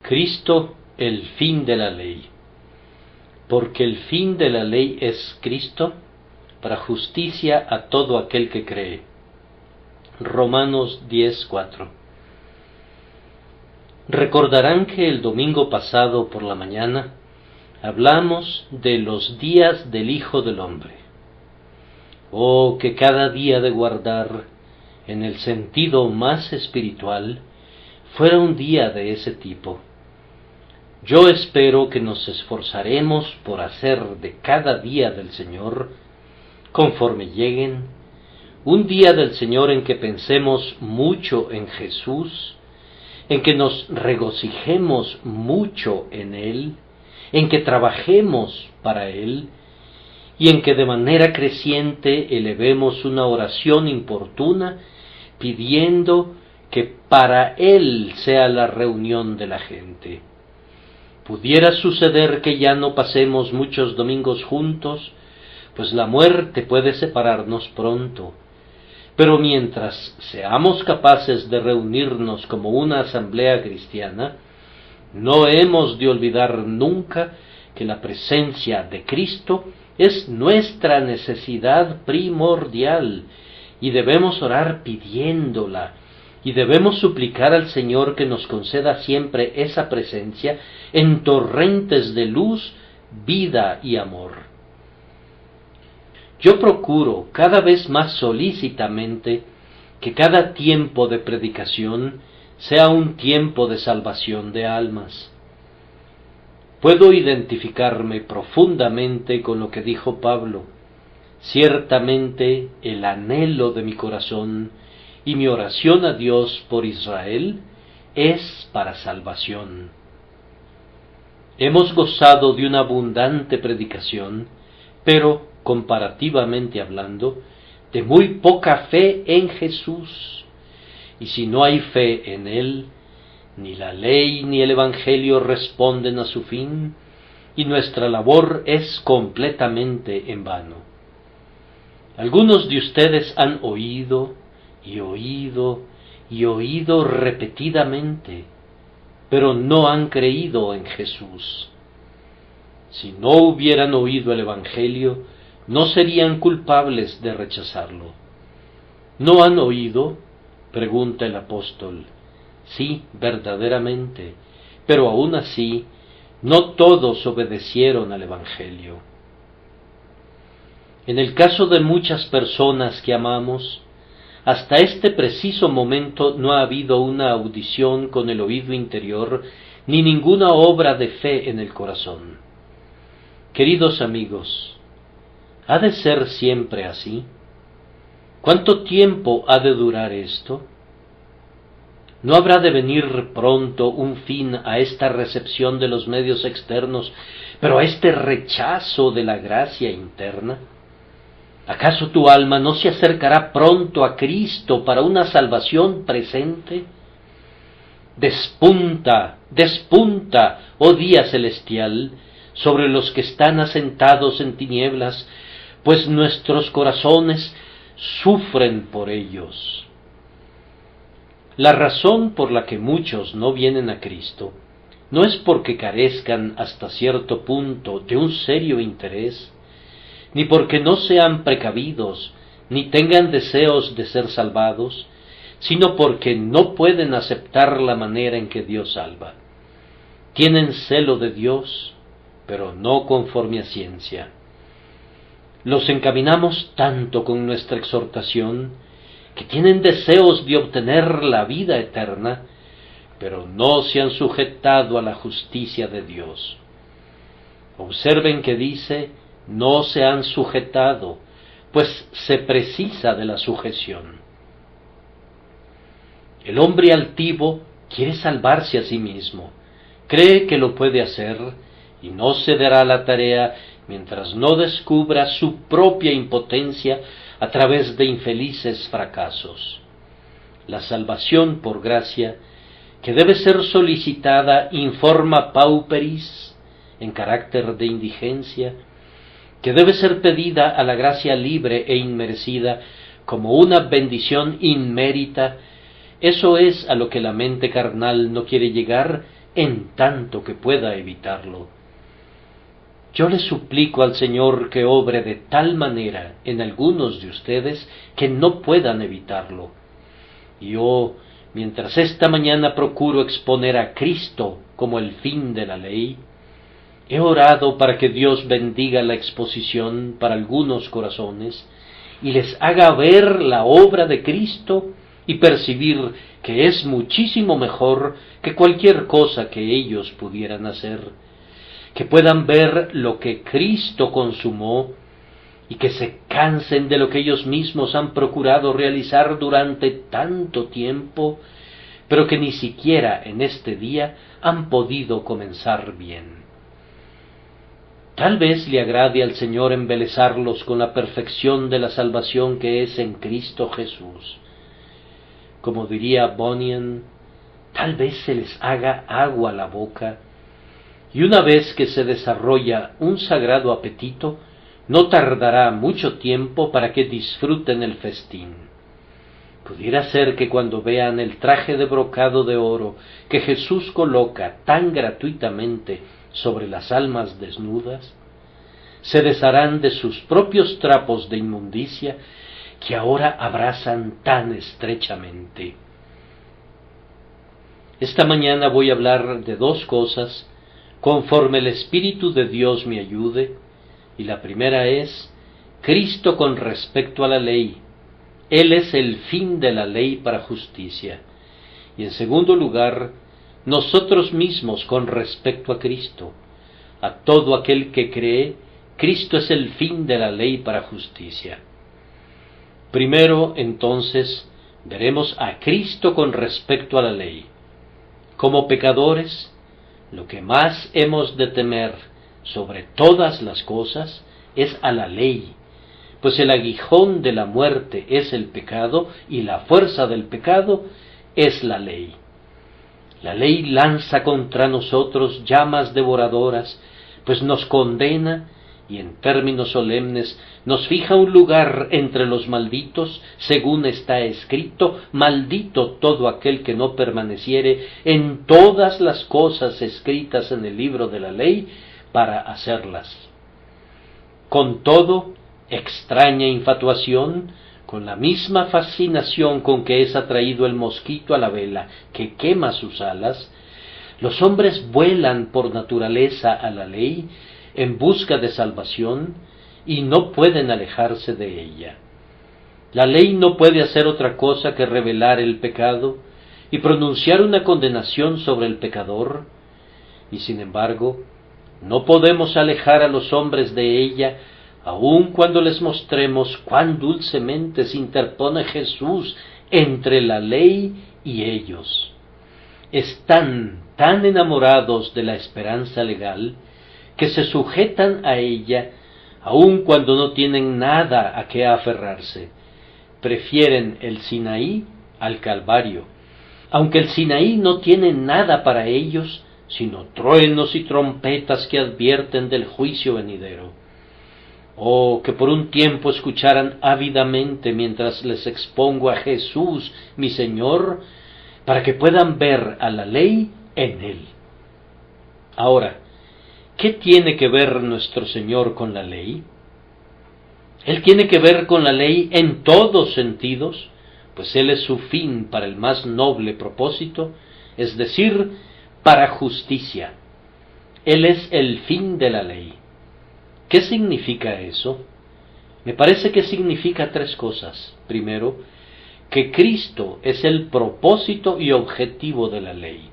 Cristo, el fin de la ley. Porque el fin de la ley es Cristo, para justicia a todo aquel que cree. Romanos 10:4. Recordarán que el domingo pasado por la mañana hablamos de los días del Hijo del Hombre. Oh, que cada día de guardar, en el sentido más espiritual, fuera un día de ese tipo. Yo espero que nos esforzaremos por hacer de cada día del Señor, conforme lleguen, un día del Señor en que pensemos mucho en Jesús, en que nos regocijemos mucho en Él, en que trabajemos para Él, y en que de manera creciente elevemos una oración importuna, pidiendo que para Él sea la reunión de la gente. Pudiera suceder que ya no pasemos muchos domingos juntos, pues la muerte puede separarnos pronto. Pero mientras seamos capaces de reunirnos como una asamblea cristiana, no hemos de olvidar nunca que la presencia de Cristo es nuestra necesidad primordial, y debemos orar pidiéndola, y debemos suplicar al Señor que nos conceda siempre esa presencia en torrentes de luz, vida y amor. Yo procuro cada vez más solícitamente que cada tiempo de predicación sea un tiempo de salvación de almas. Puedo identificarme profundamente con lo que dijo Pablo. Ciertamente el anhelo de mi corazón y mi oración a Dios por Israel es para salvación. Hemos gozado de una abundante predicación, pero, comparativamente hablando, de muy poca fe en Jesús. Y si no hay fe en Él, ni la ley ni el Evangelio responden a su fin, y nuestra labor es completamente en vano. Algunos de ustedes han oído y oído y oído repetidamente, pero no han creído en Jesús. Si no hubieran oído el Evangelio, no serían culpables de rechazarlo. ¿No han oído?, pregunta el apóstol. Sí, verdaderamente, pero aún así, no todos obedecieron al Evangelio. En el caso de muchas personas que amamos, hasta este preciso momento no ha habido una audición con el oído interior, ni ninguna obra de fe en el corazón. Queridos amigos, ¿ha de ser siempre así? ¿Cuánto tiempo ha de durar esto? ¿No habrá de venir pronto un fin a esta recepción de los medios externos, pero a este rechazo de la gracia interna? ¿Acaso tu alma no se acercará pronto a Cristo para una salvación presente? Despunta, despunta, oh día celestial, sobre los que están asentados en tinieblas, pues nuestros corazones sufren por ellos. La razón por la que muchos no vienen a Cristo no es porque carezcan hasta cierto punto de un serio interés, ni porque no sean precavidos, ni tengan deseos de ser salvados, sino porque no pueden aceptar la manera en que Dios salva. Tienen celo de Dios, pero no conforme a ciencia. Los encaminamos tanto con nuestra exhortación, que tienen deseos de obtener la vida eterna, pero no se han sujetado a la justicia de Dios. Observen que dice, no se han sujetado, pues se precisa de la sujeción. El hombre altivo quiere salvarse a sí mismo, cree que lo puede hacer, y no se dará la tarea mientras no descubra su propia impotencia a través de infelices fracasos. La salvación por gracia, que debe ser solicitada in forma pauperis, en carácter de indigencia, que debe ser pedida a la gracia libre e inmerecida como una bendición inmérita, eso es a lo que la mente carnal no quiere llegar en tanto que pueda evitarlo. Yo le suplico al Señor que obre de tal manera en algunos de ustedes que no puedan evitarlo. Y yo, mientras esta mañana procuro exponer a Cristo como el fin de la ley, he orado para que Dios bendiga la exposición para algunos corazones y les haga ver la obra de Cristo y percibir que es muchísimo mejor que cualquier cosa que ellos pudieran hacer, que puedan ver lo que Cristo consumó y que se cansen de lo que ellos mismos han procurado realizar durante tanto tiempo, pero que ni siquiera en este día han podido comenzar bien. Tal vez le agrade al Señor embelezarlos con la perfección de la salvación que es en Cristo Jesús. Como diría Bunyan, tal vez se les haga agua la boca, y una vez que se desarrolla un sagrado apetito, no tardará mucho tiempo para que disfruten el festín. Pudiera ser que cuando vean el traje de brocado de oro que Jesús coloca tan gratuitamente sobre las almas desnudas, se desharán de sus propios trapos de inmundicia que ahora abrazan tan estrechamente. Esta mañana voy a hablar de dos cosas conforme el Espíritu de Dios me ayude, y la primera es Cristo con respecto a la ley. Él es el fin de la ley para justicia. Y en segundo lugar, nosotros mismos con respecto a Cristo. A todo aquel que cree, Cristo es el fin de la ley para justicia. Primero, entonces, veremos a Cristo con respecto a la ley. Como pecadores, lo que más hemos de temer sobre todas las cosas es a la ley, pues el aguijón de la muerte es el pecado y la fuerza del pecado es la ley. La ley lanza contra nosotros llamas devoradoras, pues nos condena y en términos solemnes nos fija un lugar entre los malditos, según está escrito: maldito todo aquel que no permaneciere en todas las cosas escritas en el libro de la ley para hacerlas. Con todo, extraña infatuación, con la misma fascinación con que es atraído el mosquito a la vela que quema sus alas, los hombres vuelan por naturaleza a la ley en busca de salvación y no pueden alejarse de ella. La ley no puede hacer otra cosa que revelar el pecado y pronunciar una condenación sobre el pecador, y sin embargo, no podemos alejar a los hombres de ella, aun cuando les mostremos cuán dulcemente se interpone Jesús entre la ley y ellos. Están tan enamorados de la esperanza legal que se sujetan a ella aun cuando no tienen nada a qué aferrarse. Prefieren el Sinaí al Calvario, aunque el Sinaí no tiene nada para ellos sino truenos y trompetas que advierten del juicio venidero. Oh, que por un tiempo escucharan ávidamente mientras les expongo a Jesús, mi Señor, para que puedan ver a la ley en Él. Ahora, ¿qué tiene que ver nuestro Señor con la ley? Él tiene que ver con la ley en todos sentidos, pues Él es su fin para el más noble propósito, es decir, para justicia. Él es el fin de la ley. ¿Qué significa eso? Me parece que significa tres cosas. Primero, que Cristo es el propósito y objetivo de la ley.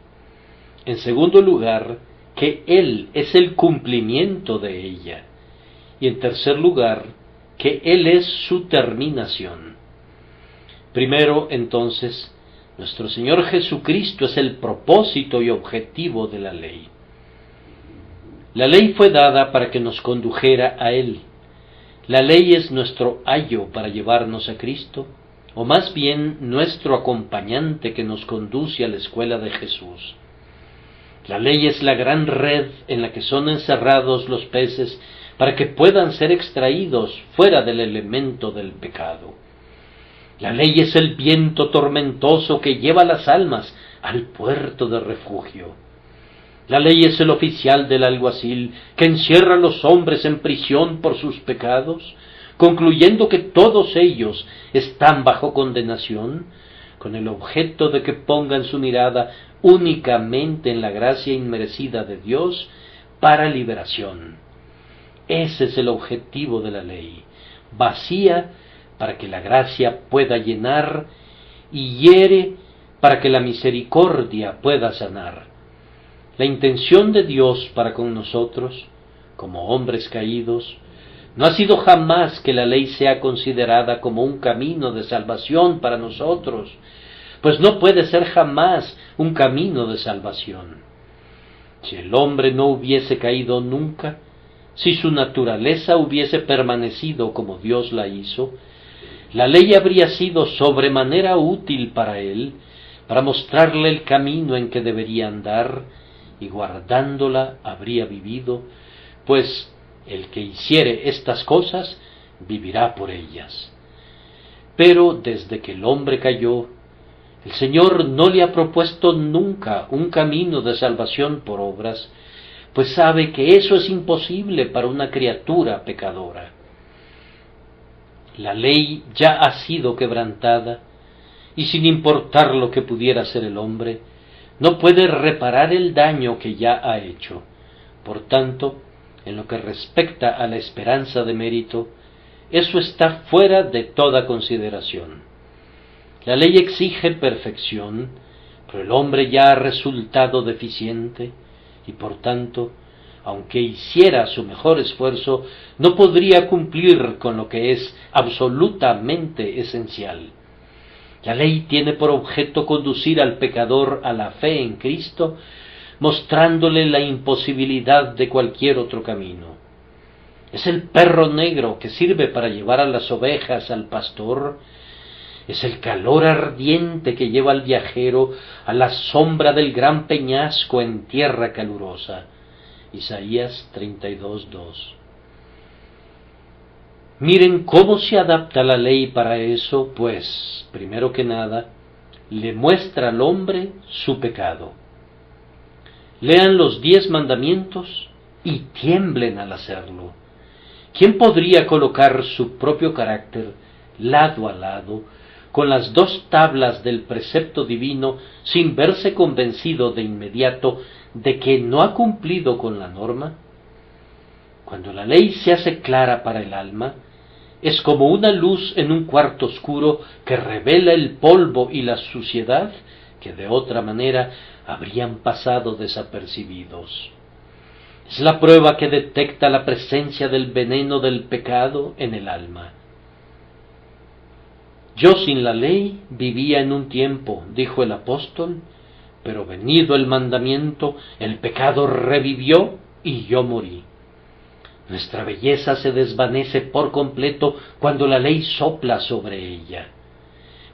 En segundo lugar, que Él es el cumplimiento de ella. Y en tercer lugar, que Él es su terminación. Primero, entonces, nuestro Señor Jesucristo es el propósito y objetivo de la ley. La ley fue dada para que nos condujera a Él. La ley es nuestro ayo para llevarnos a Cristo, o más bien nuestro acompañante que nos conduce a la escuela de Jesús. La ley es la gran red en la que son encerrados los peces para que puedan ser extraídos fuera del elemento del pecado. La ley es el viento tormentoso que lleva las almas al puerto de refugio. La ley es el oficial del alguacil que encierra a los hombres en prisión por sus pecados, concluyendo que todos ellos están bajo condenación, con el objeto de que pongan su mirada únicamente en la gracia inmerecida de Dios para liberación. Ese es el objetivo de la ley, vacía para que la gracia pueda llenar y hiere para que la misericordia pueda sanar. La intención de Dios para con nosotros, como hombres caídos, no ha sido jamás que la ley sea considerada como un camino de salvación para nosotros, pues no puede ser jamás un camino de salvación. Si el hombre no hubiese caído nunca, si su naturaleza hubiese permanecido como Dios la hizo, la ley habría sido sobremanera útil para él, para mostrarle el camino en que debería andar, y guardándola habría vivido, pues el que hiciere estas cosas vivirá por ellas. Pero desde que el hombre cayó, el Señor no le ha propuesto nunca un camino de salvación por obras, pues sabe que eso es imposible para una criatura pecadora. La ley ya ha sido quebrantada, y sin importar lo que pudiera hacer el hombre, no puede reparar el daño que ya ha hecho. Por tanto, en lo que respecta a la esperanza de mérito, eso está fuera de toda consideración. La ley exige perfección, pero el hombre ya ha resultado deficiente, y por tanto, aunque hiciera su mejor esfuerzo, no podría cumplir con lo que es absolutamente esencial. La ley tiene por objeto conducir al pecador a la fe en Cristo, mostrándole la imposibilidad de cualquier otro camino. Es el perro negro que sirve para llevar a las ovejas al pastor, es el calor ardiente que lleva al viajero a la sombra del gran peñasco en tierra calurosa. Isaías 32:2. Miren cómo se adapta la ley para eso, pues, primero que nada, le muestra al hombre su pecado. Lean los 10 mandamientos y tiemblen al hacerlo. ¿Quién podría colocar su propio carácter lado a lado con las 2 tablas del precepto divino sin verse convencido de inmediato de que no ha cumplido con la norma? Cuando la ley se hace clara para el alma, es como una luz en un cuarto oscuro que revela el polvo y la suciedad que de otra manera habrían pasado desapercibidos. Es la prueba que detecta la presencia del veneno del pecado en el alma. Yo sin la ley vivía en un tiempo, dijo el apóstol, pero venido el mandamiento, el pecado revivió y yo morí. Nuestra belleza se desvanece por completo cuando la ley sopla sobre ella.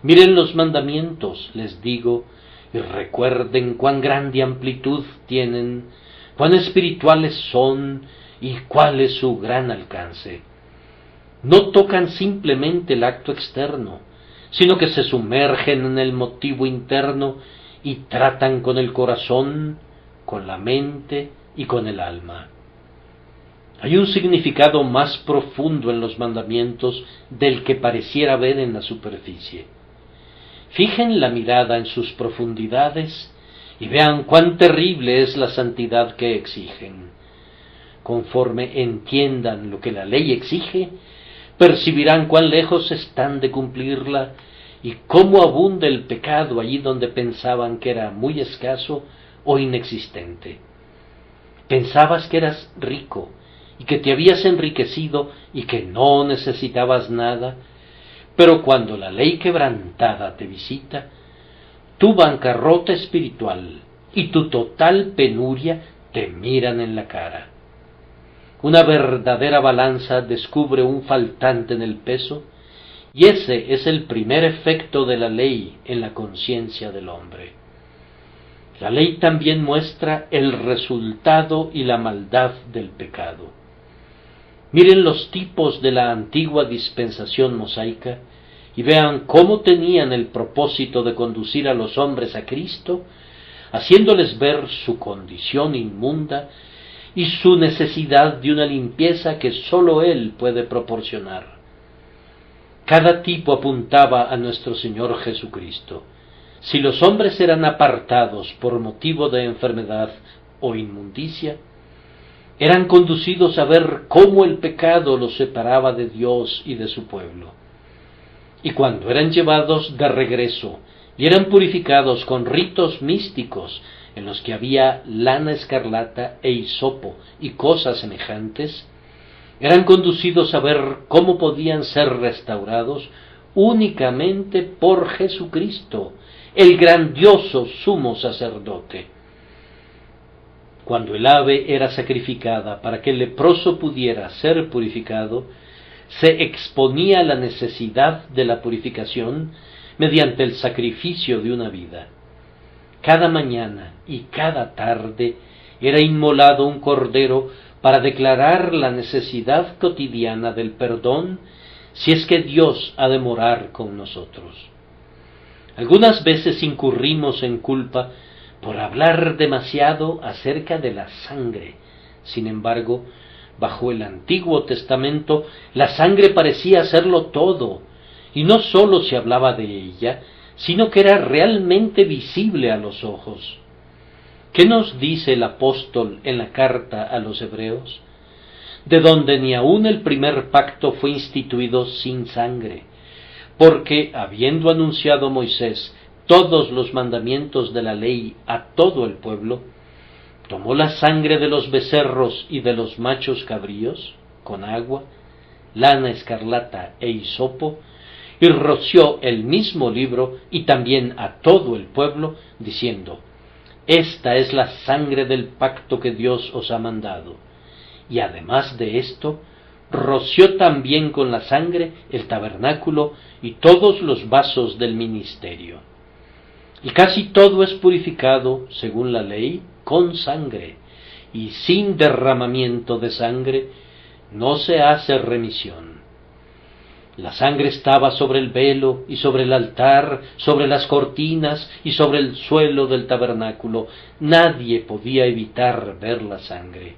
Miren los mandamientos, les digo, y recuerden cuán grande amplitud tienen, cuán espirituales son y cuál es su gran alcance. No tocan simplemente el acto externo, sino que se sumergen en el motivo interno y tratan con el corazón, con la mente y con el alma. Hay un significado más profundo en los mandamientos del que pareciera ver en la superficie. Fijen la mirada en sus profundidades y vean cuán terrible es la santidad que exigen. Conforme entiendan lo que la ley exige, percibirán cuán lejos están de cumplirla y cómo abunda el pecado allí donde pensaban que era muy escaso o inexistente. Pensabas que eras rico y que te habías enriquecido y que no necesitabas nada, pero cuando la ley quebrantada te visita, tu bancarrota espiritual y tu total penuria te miran en la cara. Una verdadera balanza descubre un faltante en el peso, y ese es el primer efecto de la ley en la conciencia del hombre. La ley también muestra el resultado y la maldad del pecado. Miren los tipos de la antigua dispensación mosaica y vean cómo tenían el propósito de conducir a los hombres a Cristo, haciéndoles ver su condición inmunda y su necesidad de una limpieza que sólo Él puede proporcionar. Cada tipo apuntaba a nuestro Señor Jesucristo. Si los hombres eran apartados por motivo de enfermedad o inmundicia, eran conducidos a ver cómo el pecado los separaba de Dios y de su pueblo. Y cuando eran llevados de regreso y eran purificados con ritos místicos en los que había lana escarlata e hisopo y cosas semejantes, eran conducidos a ver cómo podían ser restaurados únicamente por Jesucristo, el grandioso sumo sacerdote. Cuando el ave era sacrificada para que el leproso pudiera ser purificado, se exponía la necesidad de la purificación mediante el sacrificio de una vida. Cada mañana y cada tarde era inmolado un cordero para declarar la necesidad cotidiana del perdón si es que Dios ha de morar con nosotros. Algunas veces incurrimos en culpa por hablar demasiado acerca de la sangre. Sin embargo, bajo el Antiguo Testamento, la sangre parecía serlo todo, y no sólo se hablaba de ella, sino que era realmente visible a los ojos. ¿Qué nos dice el apóstol en la carta a los Hebreos? De donde ni aun el primer pacto fue instituido sin sangre, porque, habiendo anunciado Moisés todos los mandamientos de la ley a todo el pueblo, tomó la sangre de los becerros y de los machos cabríos, con agua, lana escarlata e hisopo, y roció el mismo libro y también a todo el pueblo, diciendo: Esta es la sangre del pacto que Dios os ha mandado. Y además de esto, roció también con la sangre el tabernáculo y todos los vasos del ministerio. Y casi todo es purificado, según la ley, con sangre, y sin derramamiento de sangre no se hace remisión. La sangre estaba sobre el velo y sobre el altar, sobre las cortinas y sobre el suelo del tabernáculo. Nadie podía evitar ver la sangre.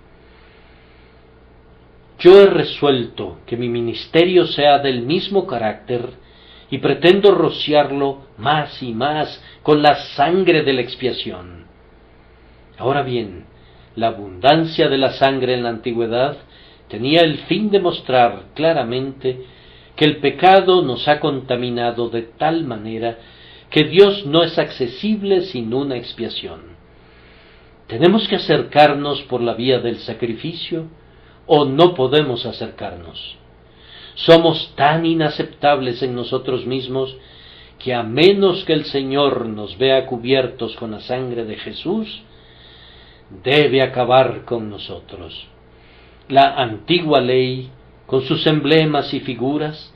Yo he resuelto que mi ministerio sea del mismo carácter y pretendo rociarlo más y más con la sangre de la expiación. Ahora bien, la abundancia de la sangre en la antigüedad tenía el fin de mostrar claramente que el pecado nos ha contaminado de tal manera que Dios no es accesible sin una expiación. Tenemos que acercarnos por la vía del sacrificio o no podemos acercarnos. Somos tan inaceptables en nosotros mismos que a menos que el Señor nos vea cubiertos con la sangre de Jesús, debe acabar con nosotros. La antigua ley, con sus emblemas y figuras,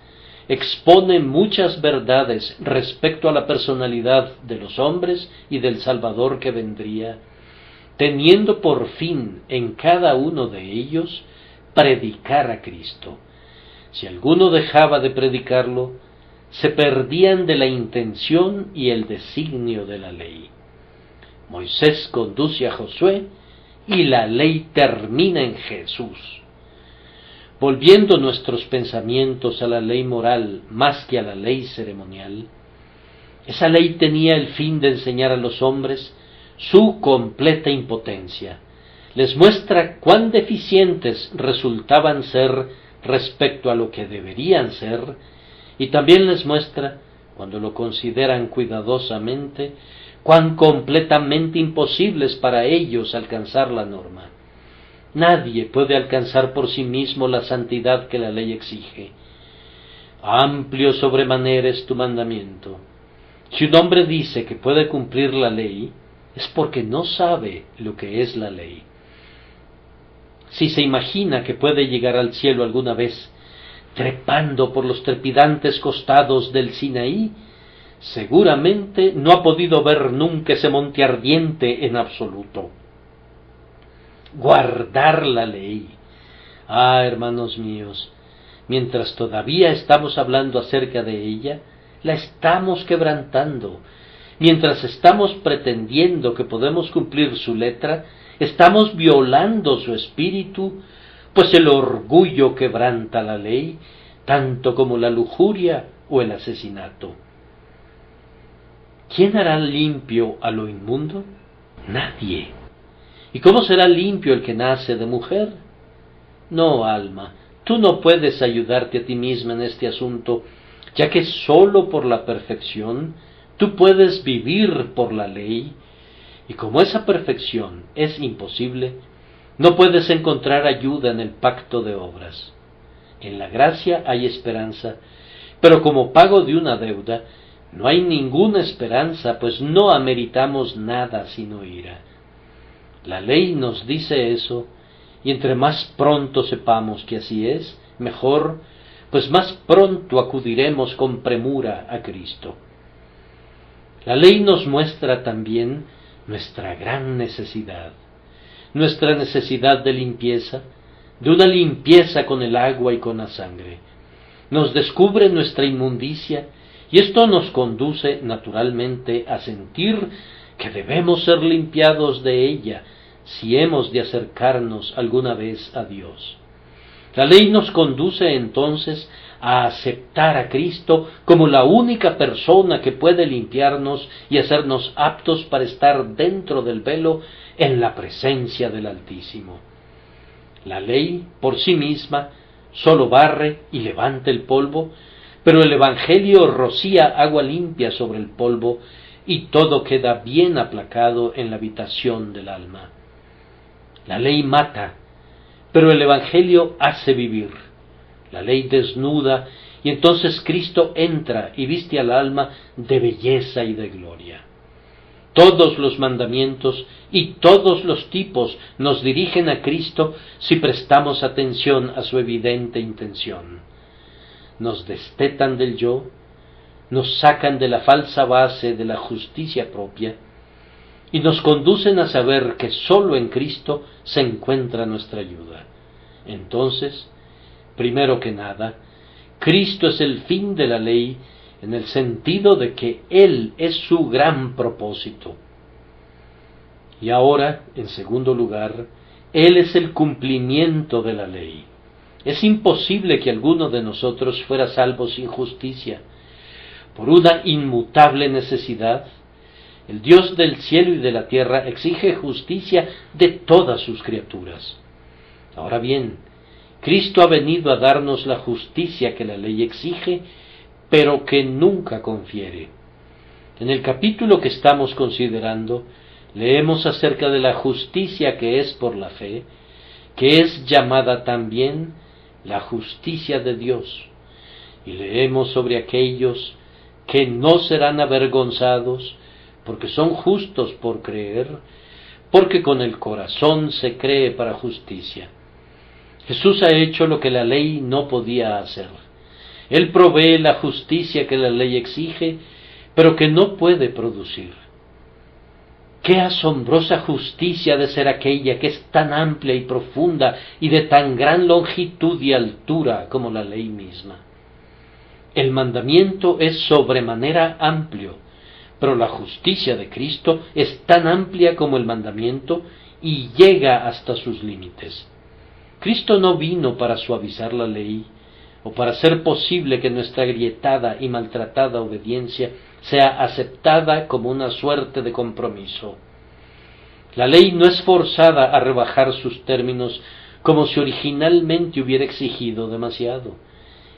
expone muchas verdades respecto a la personalidad de los hombres y del Salvador que vendría, teniendo por fin en cada uno de ellos predicar a Cristo. Si alguno dejaba de predicarlo, se perdían de la intención y el designio de la ley. Moisés conduce a Josué y la ley termina en Jesús. Volviendo nuestros pensamientos a la ley moral más que a la ley ceremonial, esa ley tenía el fin de enseñar a los hombres su completa impotencia. Les muestra cuán deficientes resultaban ser respecto a lo que deberían ser, y también les muestra, cuando lo consideran cuidadosamente, cuán completamente imposibles para ellos alcanzar la norma. Nadie puede alcanzar por sí mismo la santidad que la ley exige. Amplio sobremanera es tu mandamiento. Si un hombre dice que puede cumplir la ley, es porque no sabe lo que es la ley. Si se imagina que puede llegar al cielo alguna vez, trepando por los trepidantes costados del Sinaí, seguramente no ha podido ver nunca ese monte ardiente en absoluto. Guardar la ley. Ah, hermanos míos, mientras todavía estamos hablando acerca de ella, la estamos quebrantando, mientras estamos pretendiendo que podemos cumplir su letra, estamos violando su espíritu, pues el orgullo quebranta la ley, tanto como la lujuria o el asesinato. ¿Quién hará limpio a lo inmundo? Nadie. ¿Y cómo será limpio el que nace de mujer? No, alma, tú no puedes ayudarte a ti misma en este asunto, ya que sólo por la perfección tú puedes vivir por la ley, y como esa perfección es imposible, no puedes encontrar ayuda en el pacto de obras. En la gracia hay esperanza, pero como pago de una deuda, no hay ninguna esperanza, pues no ameritamos nada sino ira. La ley nos dice eso, y entre más pronto sepamos que así es, mejor, pues más pronto acudiremos con premura a Cristo. La ley nos muestra también nuestra gran necesidad, nuestra necesidad de limpieza, de una limpieza con el agua y con la sangre. Nos descubre nuestra inmundicia, y esto nos conduce naturalmente a sentir que debemos ser limpiados de ella, si hemos de acercarnos alguna vez a Dios. La ley nos conduce entonces a aceptar a Cristo como la única persona que puede limpiarnos y hacernos aptos para estar dentro del velo en la presencia del Altísimo. La ley, por sí misma, sólo barre y levanta el polvo, pero el Evangelio rocía agua limpia sobre el polvo y todo queda bien aplacado en la habitación del alma. La ley mata, pero el Evangelio hace vivir. La ley desnuda, y entonces Cristo entra y viste al alma de belleza y de gloria. Todos los mandamientos y todos los tipos nos dirigen a Cristo si prestamos atención a su evidente intención. Nos destetan del yo, nos sacan de la falsa base de la justicia propia, y nos conducen a saber que sólo en Cristo se encuentra nuestra ayuda. Entonces, primero que nada, Cristo es el fin de la ley en el sentido de que Él es su gran propósito. Y ahora, en segundo lugar, Él es el cumplimiento de la ley. Es imposible que alguno de nosotros fuera salvo sin justicia. Por una inmutable necesidad, el Dios del cielo y de la tierra exige justicia de todas sus criaturas. Ahora bien, Cristo ha venido a darnos la justicia que la ley exige, pero que nunca confiere. En el capítulo que estamos considerando, leemos acerca de la justicia que es por la fe, que es llamada también la justicia de Dios, y leemos sobre aquellos que no serán avergonzados, porque son justos por creer, porque con el corazón se cree para justicia. Jesús ha hecho lo que la ley no podía hacer. Él provee la justicia que la ley exige, pero que no puede producir. Qué asombrosa justicia ha de ser aquella que es tan amplia y profunda y de tan gran longitud y altura como la ley misma. El mandamiento es sobremanera amplio, pero la justicia de Cristo es tan amplia como el mandamiento y llega hasta sus límites. Cristo no vino para suavizar la ley, o para hacer posible que nuestra agrietada y maltratada obediencia sea aceptada como una suerte de compromiso. La ley no es forzada a rebajar sus términos como si originalmente hubiera exigido demasiado.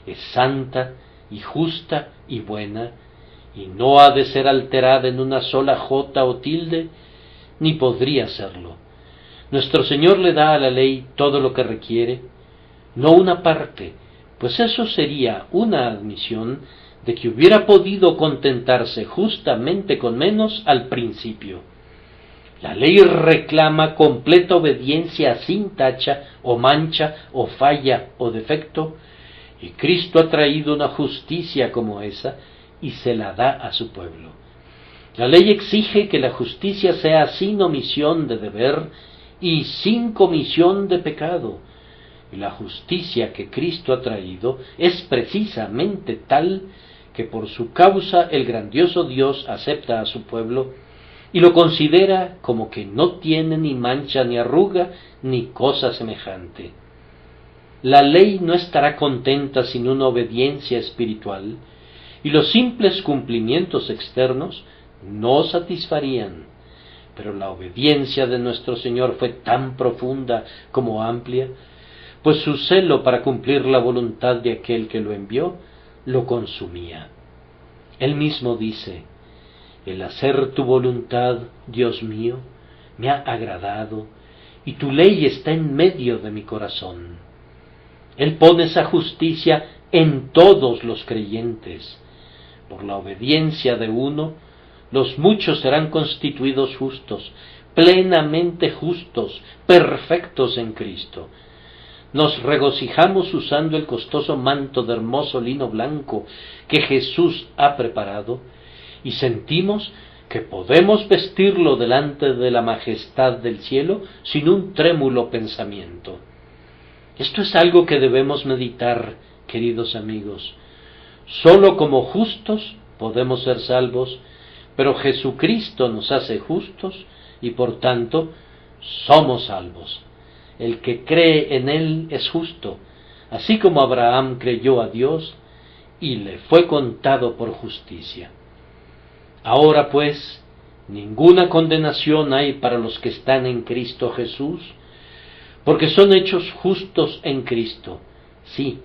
Es santa y justa y buena, y no ha de ser alterada en una sola jota o tilde, ni podría serlo. Nuestro Señor le da a la ley todo lo que requiere, no una parte, pues eso sería una admisión de que hubiera podido contentarse justamente con menos al principio. La ley reclama completa obediencia sin tacha o mancha o falla o defecto, y Cristo ha traído una justicia como esa y se la da a su pueblo. La ley exige que la justicia sea sin omisión de deber y sin comisión de pecado, y la justicia que Cristo ha traído es precisamente tal que por su causa el grandioso Dios acepta a su pueblo y lo considera como que no tiene ni mancha ni arruga ni cosa semejante. La ley no estará contenta sin una obediencia espiritual, y los simples cumplimientos externos no satisfarían, pero la obediencia de nuestro Señor fue tan profunda como amplia, pues su celo para cumplir la voluntad de aquel que lo envió lo consumía. Él mismo dice: el hacer tu voluntad, Dios mío, me ha agradado, y tu ley está en medio de mi corazón. Él pone esa justicia en todos los creyentes. Por la obediencia de uno, los muchos serán constituidos justos, plenamente justos, perfectos en Cristo. Nos regocijamos usando el costoso manto de hermoso lino blanco que Jesús ha preparado, y sentimos que podemos vestirlo delante de la majestad del cielo sin un trémulo pensamiento. Esto es algo que debemos meditar, queridos amigos. Sólo como justos podemos ser salvos, pero Jesucristo nos hace justos y por tanto somos salvos. El que cree en Él es justo, así como Abraham creyó a Dios y le fue contado por justicia. Ahora pues, ninguna condenación hay para los que están en Cristo Jesús, porque son hechos justos en Cristo. Sí,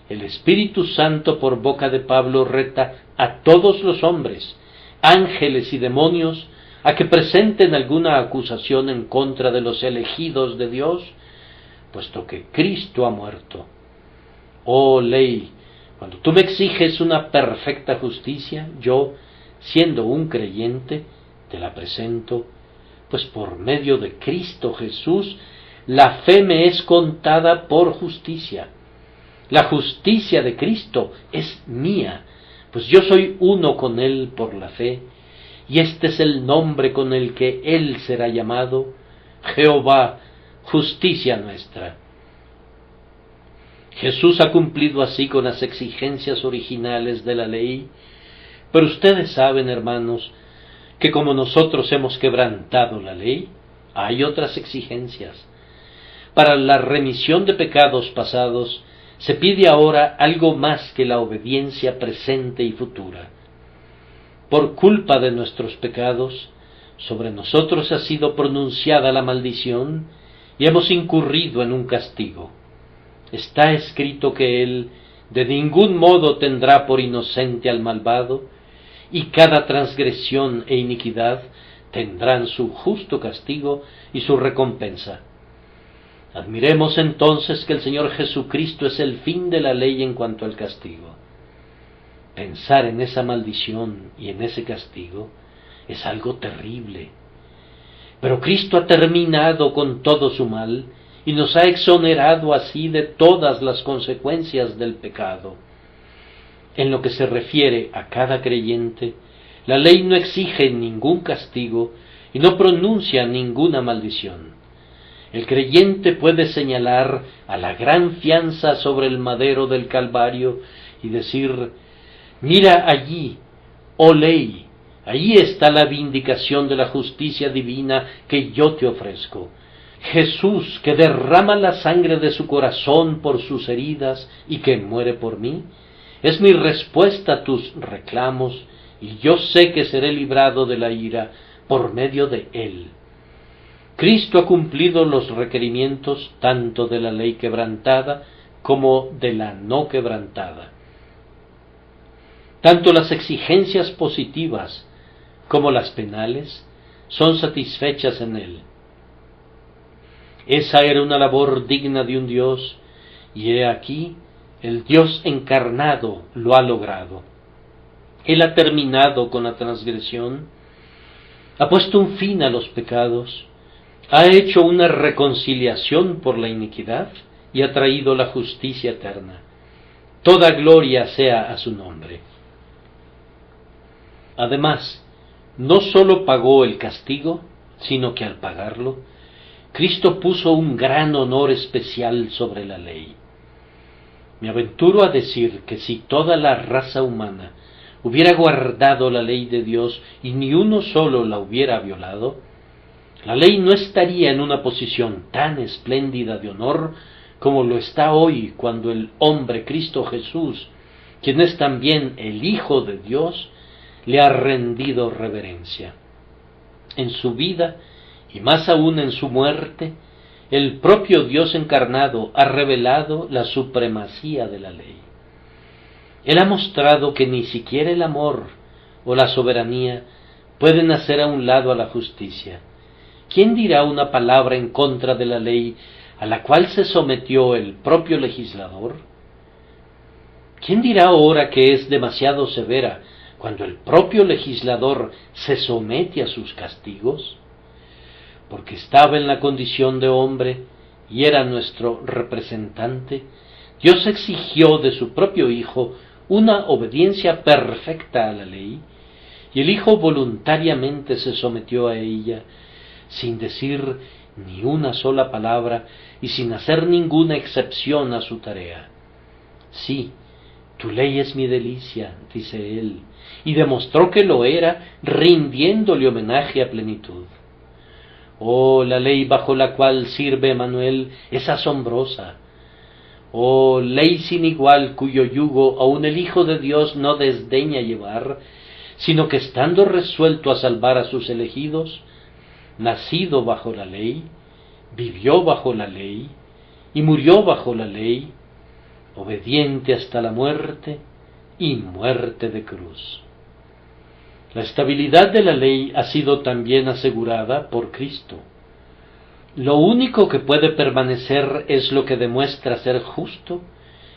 el Espíritu Santo por boca de Pablo reta a todos los hombres, ángeles y demonios, a que presenten alguna acusación en contra de los elegidos de Dios, puesto que Cristo ha muerto. Oh ley, cuando tú me exiges una perfecta justicia, yo, siendo un creyente, te la presento, pues por medio de Cristo Jesús, la fe me es contada por justicia. La justicia de Cristo es mía, pues yo soy uno con Él por la fe, y este es el nombre con el que Él será llamado: Jehová, justicia nuestra. Jesús ha cumplido así con las exigencias originales de la ley, pero ustedes saben, hermanos, que como nosotros hemos quebrantado la ley, hay otras exigencias. Para la remisión de pecados pasados, se pide ahora algo más que la obediencia presente y futura. Por culpa de nuestros pecados, sobre nosotros ha sido pronunciada la maldición y hemos incurrido en un castigo. Está escrito que Él de ningún modo tendrá por inocente al malvado, y cada transgresión e iniquidad tendrán su justo castigo y su recompensa. Admiremos entonces que el Señor Jesucristo es el fin de la ley en cuanto al castigo. Pensar en esa maldición y en ese castigo es algo terrible. Pero Cristo ha terminado con todo su mal y nos ha exonerado así de todas las consecuencias del pecado. En lo que se refiere a cada creyente, la ley no exige ningún castigo y no pronuncia ninguna maldición. El creyente puede señalar a la gran fianza sobre el madero del Calvario y decir: mira allí, oh ley, allí está la vindicación de la justicia divina que yo te ofrezco. Jesús, que derrama la sangre de su corazón por sus heridas y que muere por mí, es mi respuesta a tus reclamos, y yo sé que seré librado de la ira por medio de Él. Cristo ha cumplido los requerimientos tanto de la ley quebrantada como de la no quebrantada. Tanto las exigencias positivas como las penales son satisfechas en Él. Esa era una labor digna de un Dios, y he aquí, el Dios encarnado lo ha logrado. Él ha terminado con la transgresión, ha puesto un fin a los pecados, ha hecho una reconciliación por la iniquidad y ha traído la justicia eterna. Toda gloria sea a su nombre. Además, no sólo pagó el castigo, sino que al pagarlo, Cristo puso un gran honor especial sobre la ley. Me aventuro a decir que si toda la raza humana hubiera guardado la ley de Dios y ni uno solo la hubiera violado, la ley no estaría en una posición tan espléndida de honor como lo está hoy cuando el hombre Cristo Jesús, quien es también el Hijo de Dios, le ha rendido reverencia. En su vida, y más aún en su muerte, el propio Dios encarnado ha revelado la supremacía de la ley. Él ha mostrado que ni siquiera el amor o la soberanía pueden hacer a un lado a la justicia. ¿Quién dirá una palabra en contra de la ley a la cual se sometió el propio legislador? ¿Quién dirá ahora que es demasiado severa cuando el propio legislador se somete a sus castigos? Porque estaba en la condición de hombre y era nuestro representante, Dios exigió de su propio Hijo una obediencia perfecta a la ley, y el Hijo voluntariamente se sometió a ella, sin decir ni una sola palabra y sin hacer ninguna excepción a su tarea. Sí, tu ley es mi delicia, dice él, y demostró que lo era, rindiéndole homenaje a plenitud. Oh, la ley bajo la cual sirve Emanuel es asombrosa. Oh, ley sin igual cuyo yugo aun el Hijo de Dios no desdeña llevar, sino que estando resuelto a salvar a sus elegidos, nacido bajo la ley, vivió bajo la ley y murió bajo la ley, obediente hasta la muerte y muerte de cruz. La estabilidad de la ley ha sido también asegurada por Cristo. Lo único que puede permanecer es lo que demuestra ser justo,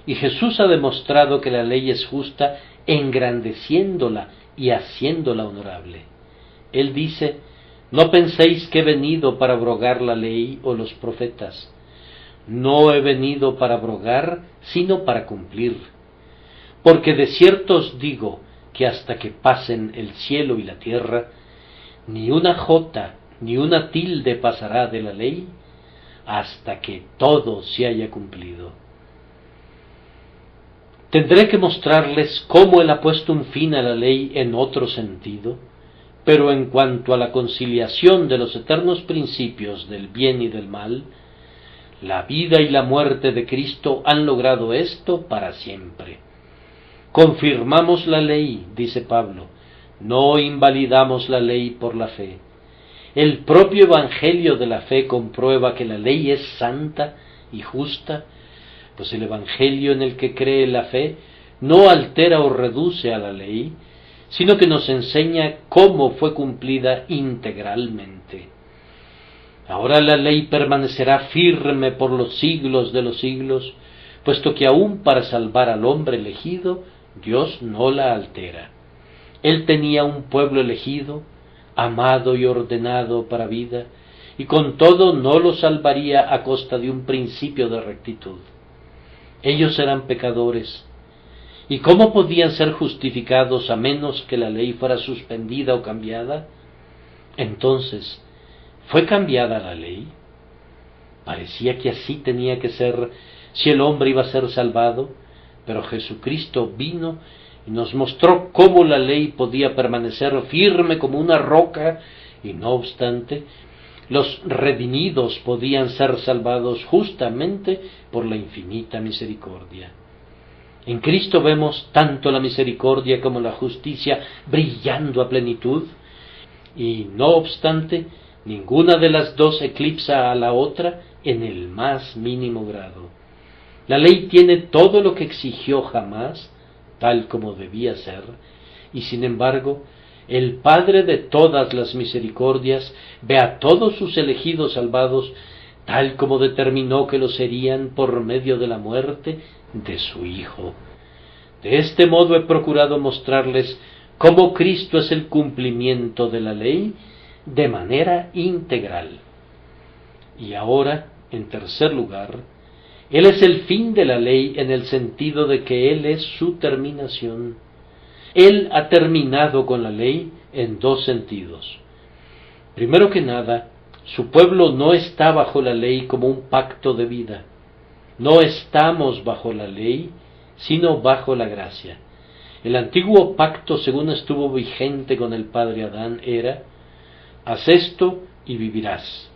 y Jesús ha demostrado que la ley es justa engrandeciéndola y haciéndola honorable. Él dice: no penséis que he venido para abrogar la ley o los profetas. No he venido para abrogar, sino para cumplir. Porque de cierto os digo que hasta que pasen el cielo y la tierra, ni una jota ni una tilde pasará de la ley, hasta que todo se haya cumplido. Tendré que mostrarles cómo él ha puesto un fin a la ley en otro sentido, pero en cuanto a la conciliación de los eternos principios del bien y del mal, la vida y la muerte de Cristo han logrado esto para siempre. Confirmamos la ley, dice Pablo, no invalidamos la ley por la fe. El propio Evangelio de la fe comprueba que la ley es santa y justa, pues el Evangelio en el que cree la fe no altera o reduce a la ley, sino que nos enseña cómo fue cumplida integralmente. Ahora la ley permanecerá firme por los siglos de los siglos, puesto que aún para salvar al hombre elegido, Dios no la altera. Él tenía un pueblo elegido, amado y ordenado para vida, y con todo no lo salvaría a costa de un principio de rectitud. Ellos eran pecadores, ¿y cómo podían ser justificados a menos que la ley fuera suspendida o cambiada? Entonces, ¿fue cambiada la ley? Parecía que así tenía que ser si el hombre iba a ser salvado, pero Jesucristo vino y nos mostró cómo la ley podía permanecer firme como una roca, y no obstante, los redimidos podían ser salvados justamente por la infinita misericordia. En Cristo vemos tanto la misericordia como la justicia brillando a plenitud, y no obstante, ninguna de las dos eclipsa a la otra en el más mínimo grado. La ley tiene todo lo que exigió jamás, tal como debía ser, y sin embargo, el Padre de todas las misericordias ve a todos sus elegidos salvados, tal como determinó que lo serían por medio de la muerte de su Hijo. De este modo he procurado mostrarles cómo Cristo es el cumplimiento de la ley de manera integral. Y ahora, en tercer lugar, Él es el fin de la ley en el sentido de que Él es su terminación. Él ha terminado con la ley en dos sentidos. Primero que nada, su pueblo no está bajo la ley como un pacto de vida. No estamos bajo la ley, sino bajo la gracia. El antiguo pacto, según estuvo vigente con el padre Adán, era: haz esto y vivirás.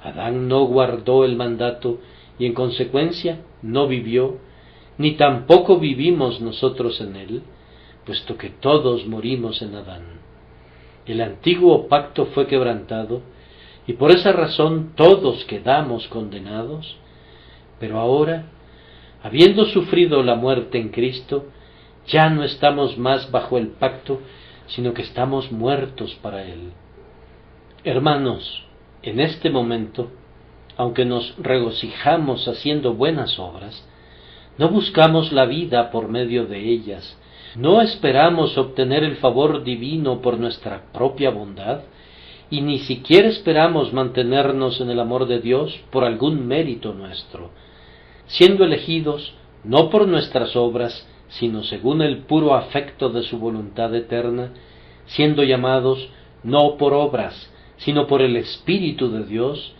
Adán no guardó el mandato y en consecuencia no vivió, ni tampoco vivimos nosotros en él, puesto que todos morimos en Adán. El antiguo pacto fue quebrantado y por esa razón todos quedamos condenados, pero ahora, habiendo sufrido la muerte en Cristo, ya no estamos más bajo el pacto, sino que estamos muertos para él. Hermanos, en este momento, aunque nos regocijamos haciendo buenas obras, no buscamos la vida por medio de ellas, no esperamos obtener el favor divino por nuestra propia bondad, y ni siquiera esperamos mantenernos en el amor de Dios por algún mérito nuestro, siendo elegidos no por nuestras obras, sino según el puro afecto de su voluntad eterna, siendo llamados no por obras, sino por el Espíritu de Dios,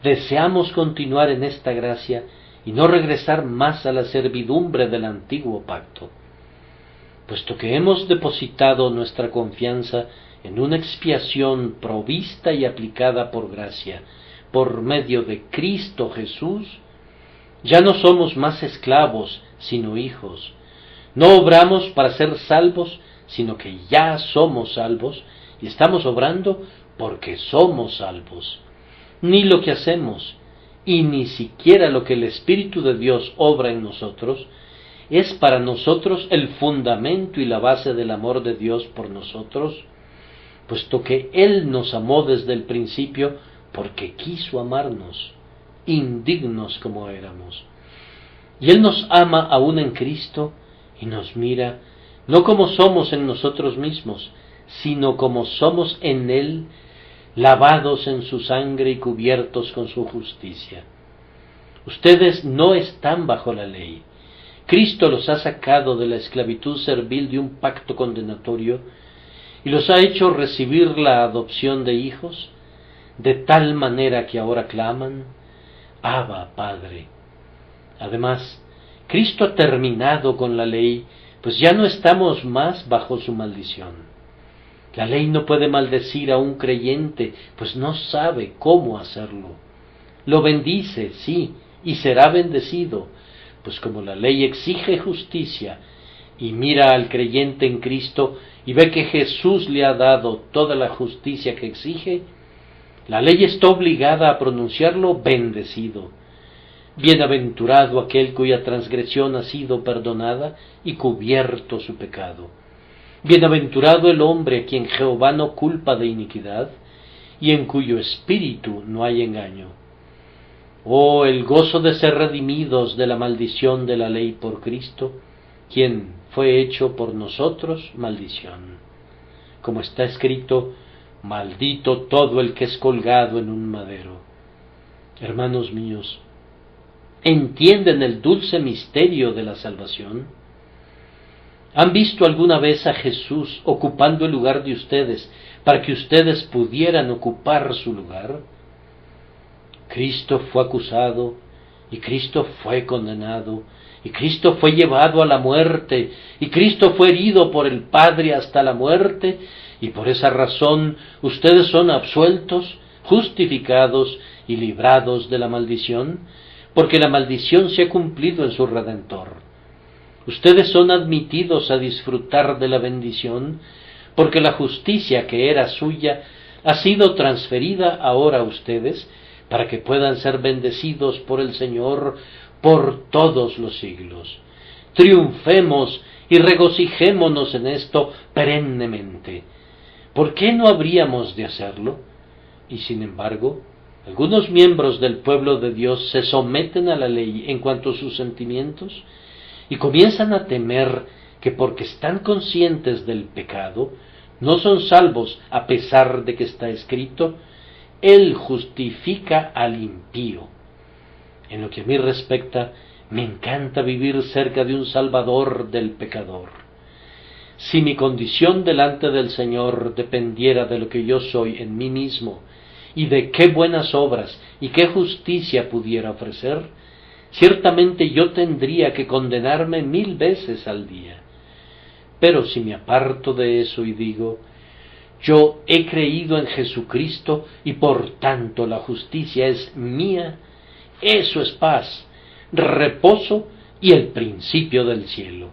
deseamos continuar en esta gracia y no regresar más a la servidumbre del antiguo pacto. Puesto que hemos depositado nuestra confianza en una expiación provista y aplicada por gracia, por medio de Cristo Jesús, ya no somos más esclavos, sino hijos. No obramos para ser salvos, sino que ya somos salvos, y estamos obrando porque somos salvos. Ni lo que hacemos, y ni siquiera lo que el Espíritu de Dios obra en nosotros, es para nosotros el fundamento y la base del amor de Dios por nosotros, puesto que Él nos amó desde el principio porque quiso amarnos, indignos como éramos. Y Él nos ama aún en Cristo y nos mira no como somos en nosotros mismos, sino como somos en Él, lavados en su sangre y cubiertos con su justicia. Ustedes no están bajo la ley. Cristo los ha sacado de la esclavitud servil de un pacto condenatorio y los ha hecho recibir la adopción de hijos, de tal manera que ahora claman: Abba, Padre. Además, Cristo ha terminado con la ley, pues ya no estamos más bajo su maldición. La ley no puede maldecir a un creyente, pues no sabe cómo hacerlo. Lo bendice, sí, y será bendecido, pues como la ley exige justicia, y mira al creyente en Cristo y ve que Jesús le ha dado toda la justicia que exige, la ley está obligada a pronunciarlo bendecido. Bienaventurado aquel cuya transgresión ha sido perdonada y cubierto su pecado. Bienaventurado el hombre a quien Jehová no culpa de iniquidad, y en cuyo espíritu no hay engaño. Oh, el gozo de ser redimidos de la maldición de la ley por Cristo, quien fue hecho por nosotros maldición. Como está escrito: maldito todo el que es colgado en un madero. Hermanos míos, ¿entienden el dulce misterio de la salvación? ¿Han visto alguna vez a Jesús ocupando el lugar de ustedes para que ustedes pudieran ocupar su lugar? Cristo fue acusado, y Cristo fue condenado, y Cristo fue llevado a la muerte, y Cristo fue herido por el Padre hasta la muerte, y por esa razón ustedes son absueltos, justificados y librados de la maldición, porque la maldición se ha cumplido en su Redentor. Ustedes son admitidos a disfrutar de la bendición, porque la justicia que era suya ha sido transferida ahora a ustedes, para que puedan ser bendecidos por el Señor por todos los siglos. Triunfemos y regocijémonos en esto perennemente. ¿Por qué no habríamos de hacerlo? Y sin embargo, algunos miembros del pueblo de Dios se someten a la ley en cuanto a sus sentimientos y comienzan a temer que porque están conscientes del pecado, no son salvos a pesar de que está escrito: Él justifica al impío. En lo que a mí respecta, me encanta vivir cerca de un Salvador del pecador. Si mi condición delante del Señor dependiera de lo que yo soy en mí mismo, y de qué buenas obras y qué justicia pudiera ofrecer, ciertamente yo tendría que condenarme 1000 veces al día. Pero si me aparto de eso y digo, yo he creído en Jesucristo y por tanto la justicia es mía, eso es paz, reposo y el principio del cielo.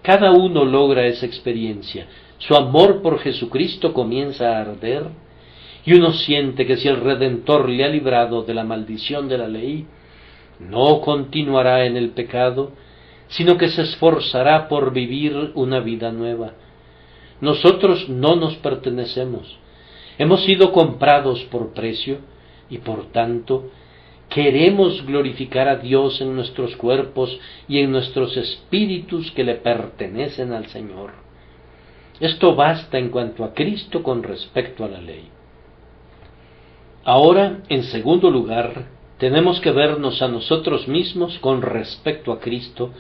Cada uno logra esa experiencia, su amor por Jesucristo comienza a arder y uno siente que si el Redentor le ha librado de la maldición de la ley, no continuará en el pecado, sino que se esforzará por vivir una vida nueva. Nosotros no nos pertenecemos, hemos sido comprados por precio y por tanto queremos glorificar a Dios en nuestros cuerpos y en nuestros espíritus que le pertenecen al Señor. Esto basta en cuanto a Cristo con respecto a la ley. Ahora, en segundo lugar, tenemos que vernos a nosotros mismos con respecto a Cristo,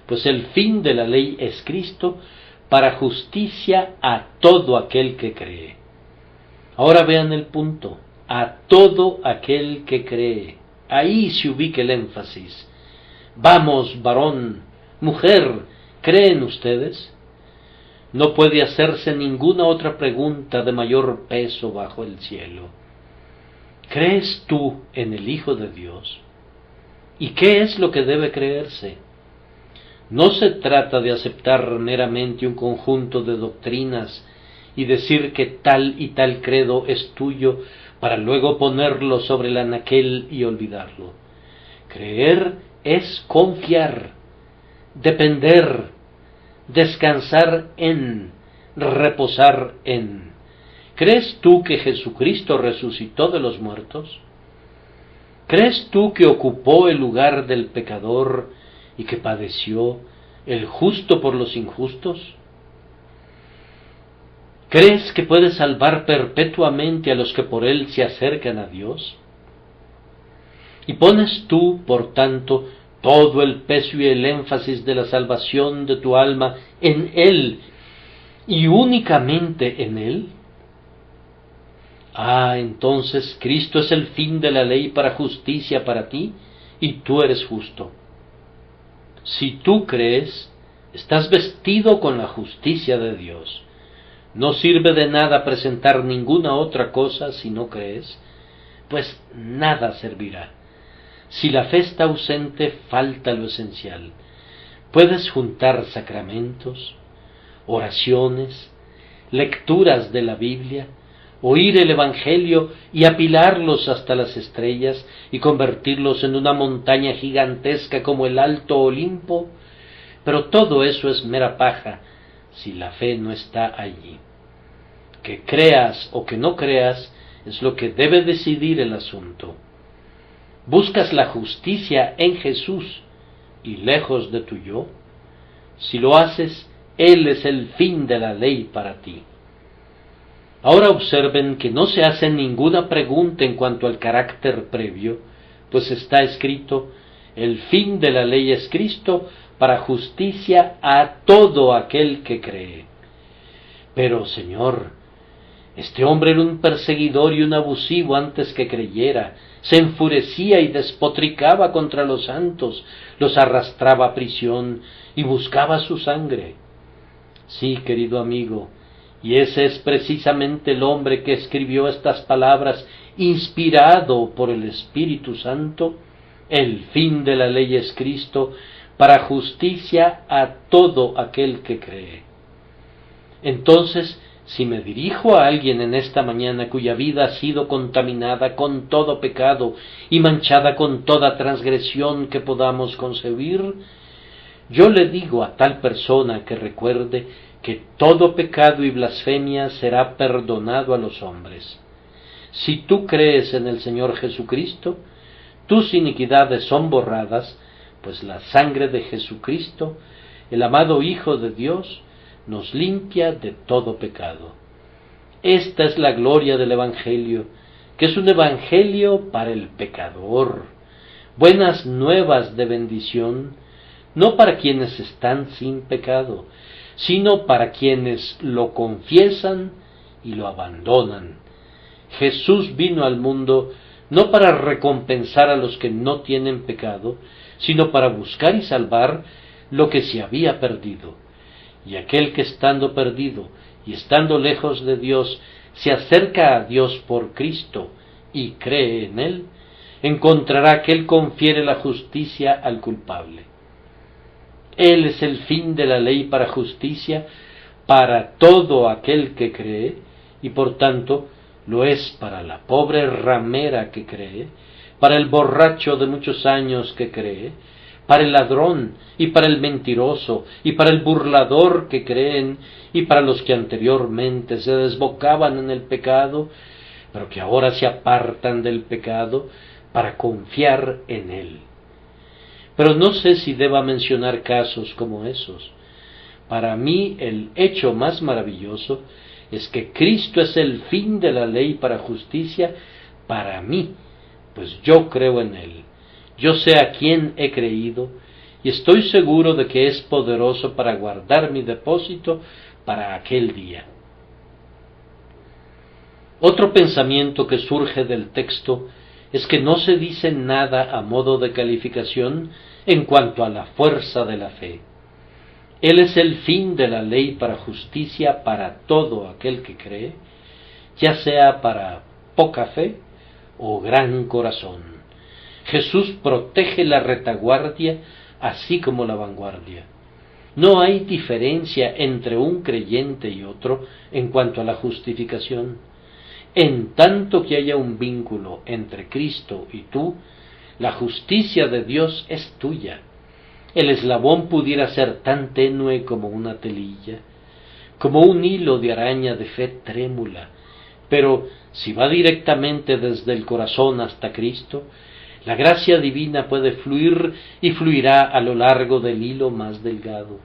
pues el fin de la ley es Cristo para justicia a todo aquel que cree. Ahora vean el punto, a todo aquel que cree. Ahí se ubica el énfasis. Vamos, varón, mujer, ¿creen ustedes? No puede hacerse ninguna otra pregunta de mayor peso bajo el cielo. ¿Crees tú en el Hijo de Dios? ¿Y qué es lo que debe creerse? No se trata de aceptar meramente un conjunto de doctrinas y decir que tal y tal credo es tuyo para luego ponerlo sobre el anaquel y olvidarlo. Creer es confiar, depender, descansar en, reposar en. ¿Crees tú que Jesucristo resucitó de los muertos? ¿Crees tú que ocupó el lugar del pecador y que padeció el justo por los injustos? ¿Crees que puede salvar perpetuamente a los que por él se acercan a Dios? ¿Y pones tú, por tanto, todo el peso y el énfasis de la salvación de tu alma en él y únicamente en él? Entonces Cristo es el fin de la ley para justicia para ti y tú eres justo. Si tú crees, estás vestido con la justicia de Dios. No sirve de nada presentar ninguna otra cosa si no crees, pues nada servirá. Si la fe está ausente, falta lo esencial. Puedes juntar sacramentos, oraciones, lecturas de la Biblia, oír el Evangelio y apilarlos hasta las estrellas y convertirlos en una montaña gigantesca como el Alto Olimpo, pero todo eso es mera paja si la fe no está allí. Que creas o que no creas es lo que debe decidir el asunto. ¿Buscas la justicia en Jesús y lejos de tu yo? Si lo haces, Él es el fin de la ley para ti. Ahora observen que no se hace ninguna pregunta en cuanto al carácter previo, pues está escrito, el fin de la ley es Cristo para justicia a todo aquel que cree. Pero, Señor, este hombre era un perseguidor y un abusivo antes que creyera, se enfurecía y despotricaba contra los santos, los arrastraba a prisión y buscaba su sangre. Sí, querido amigo, y ese es precisamente el hombre que escribió estas palabras, inspirado por el Espíritu Santo, el fin de la ley es Cristo, para justicia a todo aquel que cree. Entonces, si me dirijo a alguien en esta mañana cuya vida ha sido contaminada con todo pecado y manchada con toda transgresión que podamos concebir, yo le digo a tal persona que recuerde que todo pecado y blasfemia será perdonado a los hombres. Si tú crees en el Señor Jesucristo, tus iniquidades son borradas, pues la sangre de Jesucristo, el amado Hijo de Dios, nos limpia de todo pecado. Esta es la gloria del Evangelio, que es un Evangelio para el pecador, buenas nuevas de bendición, no para quienes están sin pecado, sino para quienes lo confiesan y lo abandonan. Jesús vino al mundo no para recompensar a los que no tienen pecado, sino para buscar y salvar lo que se había perdido. Y aquel que estando perdido y estando lejos de Dios, se acerca a Dios por Cristo y cree en Él, encontrará que Él confiere la justicia al culpable. Él es el fin de la ley para justicia para todo aquel que cree, y por tanto lo es para la pobre ramera que cree, para el borracho de muchos años que cree, para el ladrón y para el mentiroso y para el burlador que creen, y para los que anteriormente se desbocaban en el pecado, pero que ahora se apartan del pecado para confiar en él. Pero no sé si deba mencionar casos como esos. Para mí el hecho más maravilloso es que Cristo es el fin de la ley para justicia para mí, pues yo creo en Él. Yo sé a quién he creído y estoy seguro de que es poderoso para guardar mi depósito para aquel día. Otro pensamiento que surge del texto es que no se dice nada a modo de calificación en cuanto a la fuerza de la fe. Él es el fin de la ley para justicia para todo aquel que cree, ya sea para poca fe o gran corazón. Jesús protege la retaguardia así como la vanguardia. No hay diferencia entre un creyente y otro en cuanto a la justificación. En tanto que haya un vínculo entre Cristo y tú, la justicia de Dios es tuya. El eslabón pudiera ser tan tenue como una telilla, como un hilo de araña de fe trémula, pero si va directamente desde el corazón hasta Cristo, la gracia divina puede fluir y fluirá a lo largo del hilo más delgado.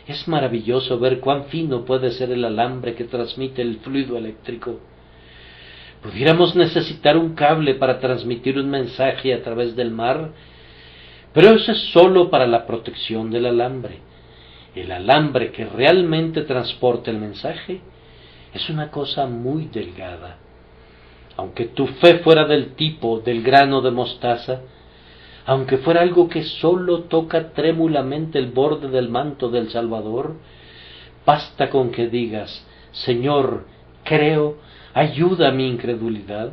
Es maravilloso ver cuán fino puede ser el alambre que transmite el fluido eléctrico. Pudiéramos necesitar un cable para transmitir un mensaje a través del mar, pero eso es sólo para la protección del alambre. El alambre que realmente transporta el mensaje es una cosa muy delgada. Aunque tu fe fuera del tipo del grano de mostaza, aunque fuera algo que sólo toca trémulamente el borde del manto del Salvador, basta con que digas: Señor, creo, ayuda a mi incredulidad.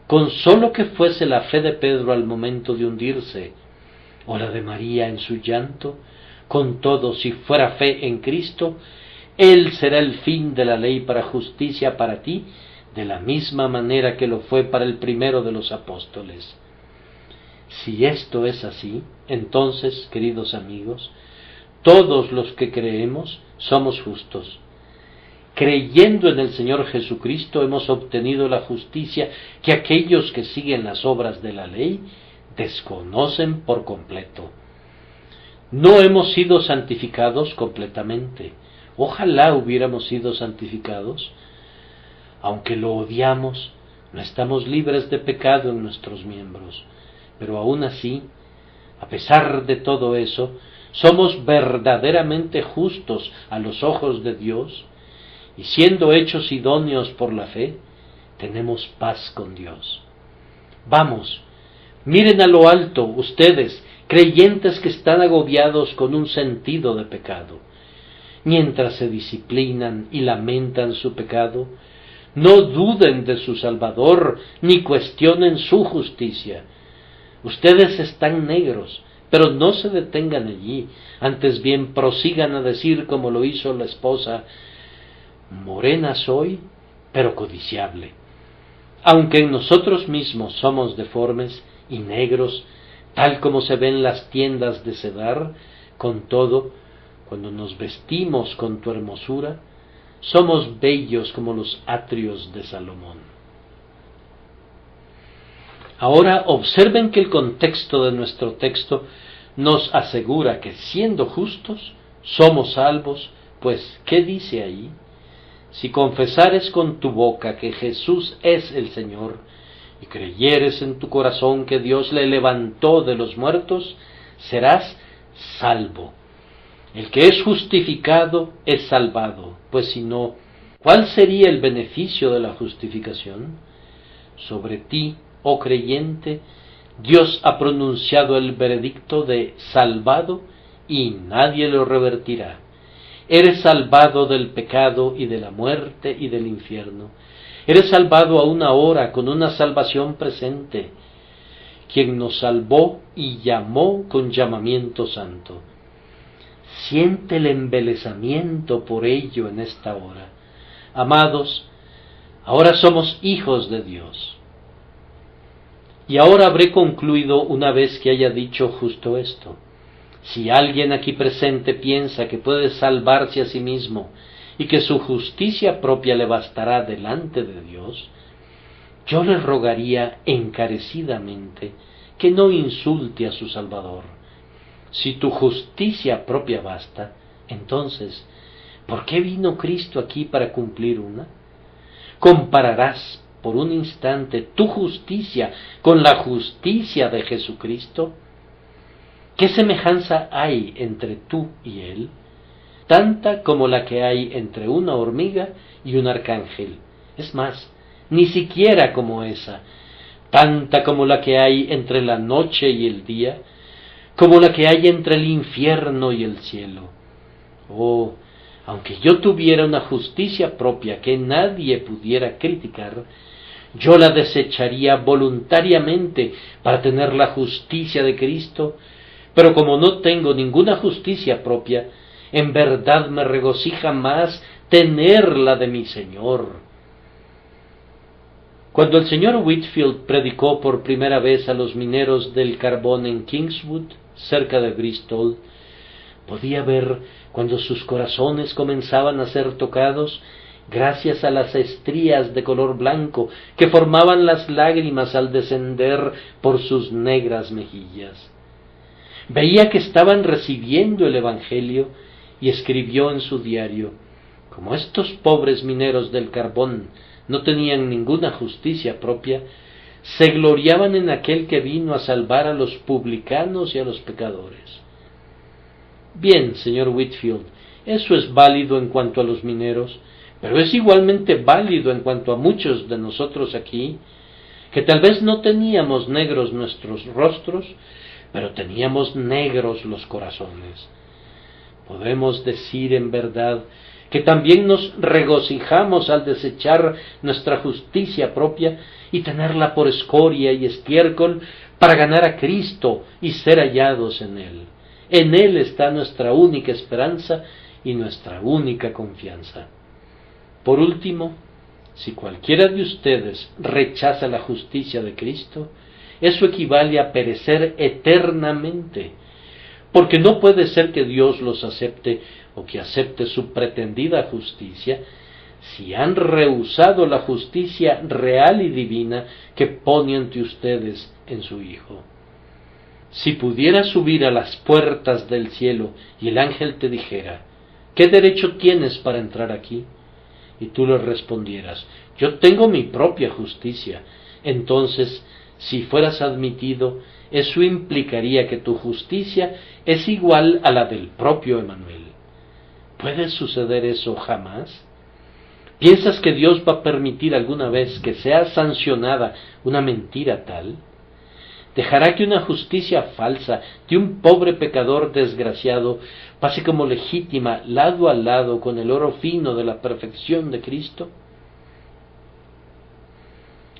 Con sólo que fuese la fe de Pedro al momento de hundirse, o la de María en su llanto, con todo, si fuera fe en Cristo, Él será el fin de la ley para justicia para ti, de la misma manera que lo fue para el primero de los apóstoles. Si esto es así, entonces, queridos amigos, todos los que creemos somos justos. Creyendo en el Señor Jesucristo hemos obtenido la justicia que aquellos que siguen las obras de la ley desconocen por completo. No hemos sido santificados completamente. Ojalá hubiéramos sido santificados. Aunque lo odiamos, no estamos libres de pecado en nuestros miembros. Pero aún así, a pesar de todo eso, somos verdaderamente justos a los ojos de Dios, y siendo hechos idóneos por la fe, tenemos paz con Dios. Vamos, miren a lo alto, ustedes, creyentes que están agobiados con un sentido de pecado. Mientras se disciplinan y lamentan su pecado, no duden de su Salvador, ni cuestionen su justicia. Ustedes están negros, pero no se detengan allí, antes bien prosigan a decir como lo hizo la esposa: morena soy, pero codiciable. Aunque en nosotros mismos somos deformes y negros, tal como se ven las tiendas de Cedar, con todo, cuando nos vestimos con tu hermosura, somos bellos como los atrios de Salomón. Ahora observen que el contexto de nuestro texto nos asegura que siendo justos, somos salvos, pues, ¿qué dice ahí? Si confesares con tu boca que Jesús es el Señor, y creyeres en tu corazón que Dios le levantó de los muertos, serás salvo. El que es justificado es salvado, pues si no, ¿cuál sería el beneficio de la justificación? Sobre ti, oh creyente, Dios ha pronunciado el veredicto de salvado y nadie lo revertirá. Eres salvado del pecado y de la muerte y del infierno. Eres salvado aún ahora con una salvación presente, quien nos salvó y llamó con llamamiento santo. Siente el embelesamiento por ello en esta hora. Amados, ahora somos hijos de Dios. Y ahora habré concluido una vez que haya dicho justo esto. Si alguien aquí presente piensa que puede salvarse a sí mismo y que su justicia propia le bastará delante de Dios, yo le rogaría encarecidamente que no insulte a su Salvador. Si tu justicia propia basta, entonces, ¿por qué vino Cristo aquí para cumplir una? ¿Compararás por un instante tu justicia con la justicia de Jesucristo? ¿Qué semejanza hay entre tú y Él? Tanta como la que hay entre una hormiga y un arcángel. Es más, ni siquiera como esa. Tanta como la que hay entre la noche y el día, como la que hay entre el infierno y el cielo. Oh, aunque yo tuviera una justicia propia que nadie pudiera criticar, yo la desecharía voluntariamente para tener la justicia de Cristo, pero como no tengo ninguna justicia propia, en verdad me regocija más tener la de mi Señor. Cuando el señor Whitefield predicó por primera vez a los mineros del carbón en Kingswood, cerca de Bristol, podía ver cuando sus corazones comenzaban a ser tocados gracias a las estrías de color blanco que formaban las lágrimas al descender por sus negras mejillas. Veía que estaban recibiendo el Evangelio y escribió en su diario: como estos pobres mineros del carbón no tenían ninguna justicia propia, se gloriaban en aquel que vino a salvar a los publicanos y a los pecadores. Bien, señor Whitefield, eso es válido en cuanto a los mineros, pero es igualmente válido en cuanto a muchos de nosotros aquí, que tal vez no teníamos negros nuestros rostros, pero teníamos negros los corazones. Podemos decir en verdad que también nos regocijamos al desechar nuestra justicia propia y tenerla por escoria y estiércol para ganar a Cristo y ser hallados en Él. En Él está nuestra única esperanza y nuestra única confianza. Por último, si cualquiera de ustedes rechaza la justicia de Cristo, eso equivale a perecer eternamente, porque no puede ser que Dios los acepte o que acepte su pretendida justicia si han rehusado la justicia real y divina que pone ante ustedes en su Hijo. Si pudieras subir a las puertas del cielo y el ángel te dijera: ¿qué derecho tienes para entrar aquí? Y tú le respondieras: yo tengo mi propia justicia. Entonces, si fueras admitido, eso implicaría que tu justicia es igual a la del propio Emmanuel. ¿Puede suceder eso jamás? ¿Piensas que Dios va a permitir alguna vez que sea sancionada una mentira tal? ¿Dejará que una justicia falsa de un pobre pecador desgraciado pase como legítima lado a lado con el oro fino de la perfección de Cristo?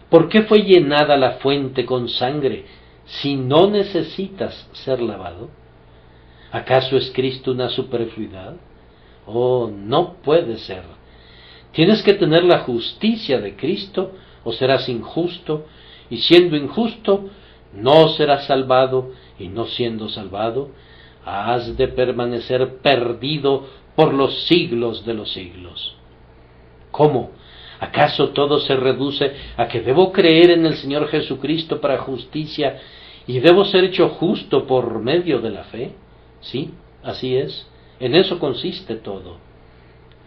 ¿Por qué fue llenada la fuente con sangre si no necesitas ser lavado? ¿Acaso es Cristo una superfluidad? Oh, no puede ser. Tienes que tener la justicia de Cristo o serás injusto, y siendo injusto, no serás salvado, y no siendo salvado, has de permanecer perdido por los siglos de los siglos. ¿Cómo? ¿Acaso todo se reduce a que debo creer en el Señor Jesucristo para justicia y debo ser hecho justo por medio de la fe? Sí, así es. En eso consiste todo.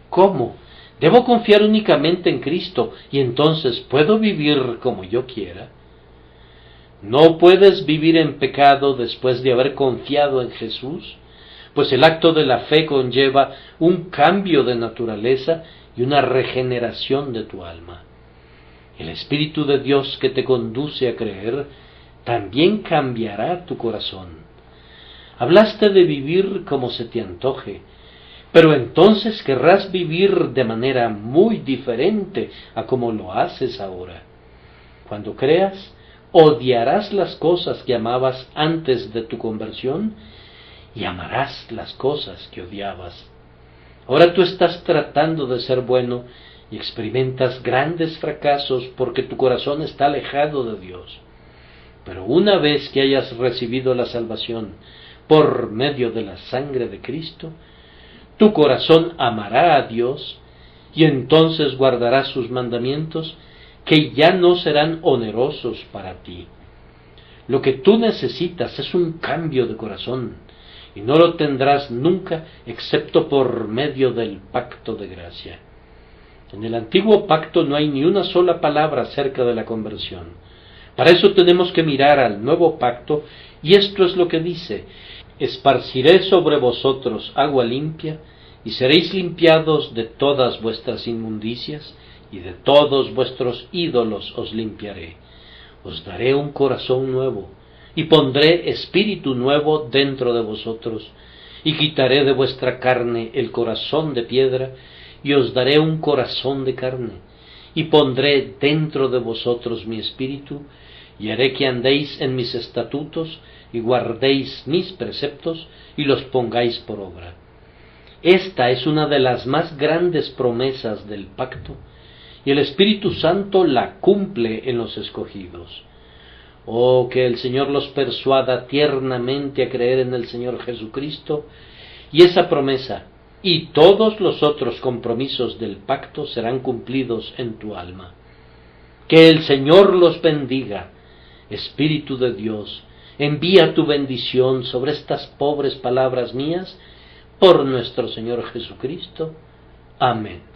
¿Cómo? ¿Debo confiar únicamente en Cristo y entonces puedo vivir como yo quiera? No puedes vivir en pecado después de haber confiado en Jesús, pues el acto de la fe conlleva un cambio de naturaleza y una regeneración de tu alma. El Espíritu de Dios que te conduce a creer también cambiará tu corazón. Hablaste de vivir como se te antoje, Pero entonces querrás vivir de manera muy diferente a como lo haces ahora. Cuando creas, odiarás las cosas que amabas antes de tu conversión y amarás las cosas que odiabas. Ahora tú estás tratando de ser bueno y experimentas grandes fracasos porque tu corazón está alejado de Dios. Pero una vez que hayas recibido la salvación por medio de la sangre de Cristo, tu corazón amará a Dios y entonces guardarás sus mandamientos que ya no serán onerosos para ti. Lo que tú necesitas es un cambio de corazón y no lo tendrás nunca excepto por medio del pacto de gracia. En el antiguo pacto no hay ni una sola palabra acerca de la conversión. Para eso tenemos que mirar al nuevo pacto y esto es lo que dice: esparciré sobre vosotros agua limpia, y seréis limpiados de todas vuestras inmundicias, y de todos vuestros ídolos os limpiaré. Os daré un corazón nuevo, y pondré espíritu nuevo dentro de vosotros, y quitaré de vuestra carne el corazón de piedra, y os daré un corazón de carne, y pondré dentro de vosotros mi espíritu, y haré que andéis en mis estatutos, y guardéis mis preceptos, y los pongáis por obra. Esta es una de las más grandes promesas del pacto, y el Espíritu Santo la cumple en los escogidos. Oh, que el Señor los persuada tiernamente a creer en el Señor Jesucristo, y esa promesa y todos los otros compromisos del pacto serán cumplidos en tu alma. Que el Señor los bendiga. Espíritu de Dios, envía tu bendición sobre estas pobres palabras mías, por nuestro Señor Jesucristo. Amén.